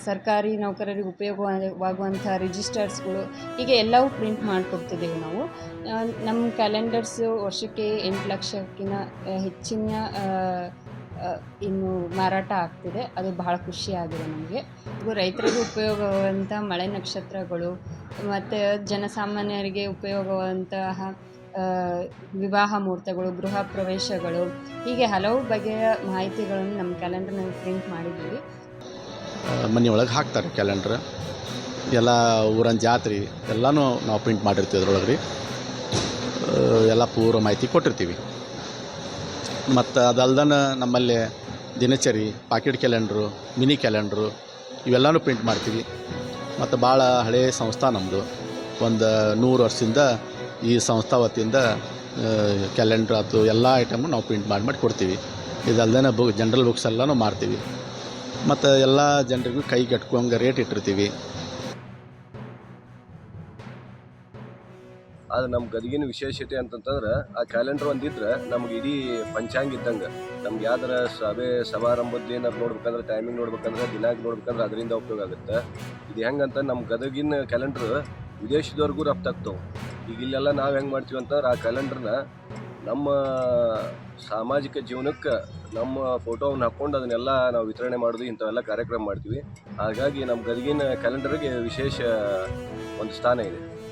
ಸರ್ಕಾರಿ ನೌಕರರಿಗೆ ಉಪಯೋಗವಾಗುವಂಥ ರಿಜಿಸ್ಟರ್ಸ್ಗಳು ಹೀಗೆ ಎಲ್ಲವೂ ಪ್ರಿಂಟ್ ಮಾಡಿಕೊಡ್ತಿದ್ದೀವಿ ನಾವು. ನಮ್ಮ ಕ್ಯಾಲೆಂಡರ್ಸು ವರ್ಷಕ್ಕೆ 8 ಲಕ್ಷಕ್ಕಿಂತ ಹೆಚ್ಚಿನ ಇನ್ನು ಮಾರಾಟ ಆಗ್ತಿದೆ. ಅದು ಬಹಳ ಖುಷಿಯಾಗಿದೆ ನಮಗೆ. ರೈತರಿಗೆ ಉಪಯೋಗವಾಗುವಂಥ ಮಳೆ ನಕ್ಷತ್ರಗಳು ಮತ್ತು ಜನಸಾಮಾನ್ಯರಿಗೆ ಉಪಯೋಗವಾದಂತಹ ವಿವಾಹ ಮುಹೂರ್ತಗಳು, ಗೃಹ ಪ್ರವೇಶಗಳು, ಹೀಗೆ ಹಲವು ಬಗೆಯ ಮಾಹಿತಿಗಳನ್ನು ನಮ್ಮ ಕ್ಯಾಲೆಂಡರ್ನಲ್ಲಿ ಪ್ರಿಂಟ್ ಮಾಡಿದ್ದೀವಿ. ಮನೆ ಒಳಗೆ ಹಾಕ್ತಾರೆ ಕ್ಯಾಲೆಂಡ್ರ್. ಎಲ್ಲ ಊರಿನ ಜಾತ್ರೆ ಎಲ್ಲನೂ ನಾವು ಪ್ರಿಂಟ್ ಮಾಡಿರ್ತೀವಿ ಅದ್ರೊಳಗೆ ರೀ. ಎಲ್ಲ ಪೂರ್ವ ಮಾಹಿತಿ ಕೊಟ್ಟಿರ್ತೀವಿ. ಮತ್ತು ಅದಲ್ದನ ನಮ್ಮಲ್ಲಿ ದಿನಚರಿ, ಪಾಕೆಟ್ ಕ್ಯಾಲೆಂಡ್ರು, ಮಿನಿ ಕ್ಯಾಲೆಂಡ್ರು ಇವೆಲ್ಲನೂ ಪ್ರಿಂಟ್ ಮಾಡ್ತೀವಿ. ಮತ್ತು ಭಾಳ ಹಳೆಯ ಸಂಸ್ಥೆ ನಮ್ಮದು. ಒಂದು 100 ವರ್ಷದಿಂದ ಈ ಸಂಸ್ಥಾ ವತಿಯಿಂದ ಕ್ಯಾಲೆಂಡ್ರ್ ಅದು ಎಲ್ಲ ಐಟಮು ನಾವು ಪ್ರಿಂಟ್ ಮಾಡಿ ಕೊಡ್ತೀವಿ. ಇದಲ್ದೇ ಜನರಲ್ ಬುಕ್ಸ್ ಎಲ್ಲನೂ ಮಾರ್ತೀವಿ. ಮತ್ತು ಎಲ್ಲ ಜನರಿಗೂ ಕೈಗೆ ಎಟ್ಕೊಂಗೆ ರೇಟ್ ಇಟ್ಟಿರ್ತೀವಿ. ಅದು ನಮ್ಮ ಗದಗಿನ ವಿಶೇಷತೆ ಅಂತಂತಂದ್ರೆ ಆ ಕ್ಯಾಲೆಂಡರ್ ಒಂದಿದ್ರೆ ನಮ್ಗೆ ಇಡೀ ಪಂಚಾಂಗ ಇದ್ದಂಗೆ. ನಮ್ಗೆ ಯಾವ್ದಾರ ಸಮಾರಂಭದ್ದು ಏನಾರು ನೋಡ್ಬೇಕಂದ್ರೆ, ಟೈಮಿಂಗ್ ನೋಡ್ಬೇಕಂದ್ರೆ, ದಿನಾಂಕ ನೋಡ್ಬೇಕಂದ್ರೆ ಅದರಿಂದ ಉಪಯೋಗ ಆಗುತ್ತೆ. ಇದು ಹೆಂಗಂತ ನಮ್ಮ ಗದಗಿನ ಕ್ಯಾಲೆಂಡ್ರ್ ವಿದೇಶದವರೆಗೂ ರಫ್ತಾಗ್ತವೆ. ಈಗ ಇಲ್ಲೆಲ್ಲ ನಾವು ಹೆಂಗೆ ಮಾಡ್ತೀವಿ ಅಂತಂದ್ರೆ ಆ ಕ್ಯಾಲೆಂಡ್ರನ್ನ ನಮ್ಮ ಸಾಮಾಜಿಕ ಜೀವನಕ್ಕೆ ನಮ್ಮ ಫೋಟೋವನ್ನು ಹಾಕ್ಕೊಂಡು ಅದನ್ನೆಲ್ಲ ನಾವು ವಿತರಣೆ ಮಾಡೋದು, ಇಂಥವೆಲ್ಲ ಕಾರ್ಯಕ್ರಮ ಮಾಡ್ತೀವಿ. ಹಾಗಾಗಿ ನಮ್ಮ ಗದಗಿನ ಕ್ಯಾಲೆಂಡರ್ಗೆ ವಿಶೇಷ ಒಂದು ಸ್ಥಾನ ಇದೆ.